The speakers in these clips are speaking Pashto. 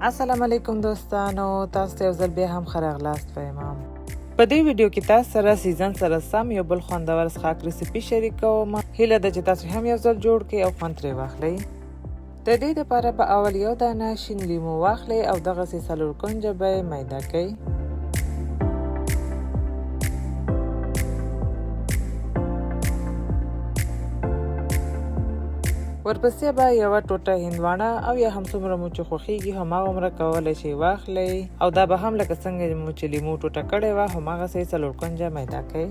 السلام علیکم دوستانو، تاسو ته یو ځل بیا هم ښه راغلاست وایم. په دې ویډیو کې تاسو سره سیزن سره سم یو بل خوندور خښاک ریسیپي شریکوم. هیله ده چې تاسو هم یو ځل جوړ کړئ او خوند ترې واخلئ. د دې لپاره به اول یو دانه شین لیمو واخلئ او دغسې 4 کونجه به یې میده کړئ. ورپسې به یوه ټوټه هندوانه او یا هم څومره مو چې خوښیږي هماغومره کولی شئ واخلئ او دا به هم لکه څنګه مو چې لیمو ټوټه کړې وه هماغسې 4 کونجه میده کړئ.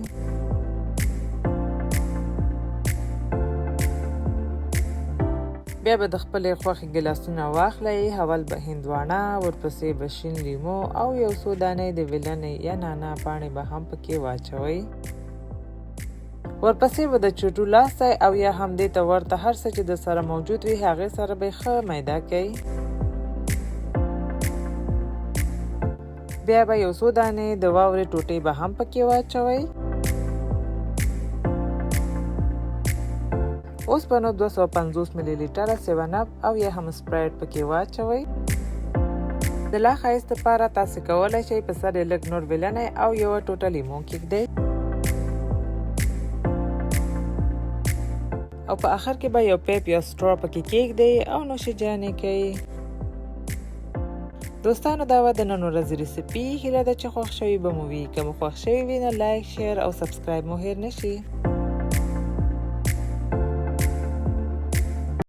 بیا به د خپلې خوښې ګلاسونه واخلئ. اول به هندوانه، ورپسې به شین لیمو او یو څو دانې د ویلنی یا نعنا پاڼې به هم پکې واچوئ. ورپسې به د چوټو لاستی او یا هم دې ته ورته هر څه چې د سره موجود وي هغې سره به یې ښه میده کړئ. بیا به یو څو دانې د واورې ټوټې به هم پکې واچوئ. اوس به نو 250 ملي لیټره 7 اپ او یا هم اسپرایټ پکې واچوئ. د لا ښایست لپاره تاسې کولی شئ په سر یې لږ نور ویلنی او یوه ټوټه لیمو کیږدئ او په آخر کې به یو پیپ یا سټرا پکې کیږدئ او نوشیجانې کوئ. دوستانو دا وه د نن ورځې ریسیپي. هیله ده چې خوښ شوي به مو وي. که مو خوښ شوي وي نو لایک، شیر او سبسکرایب مو هیر نشي.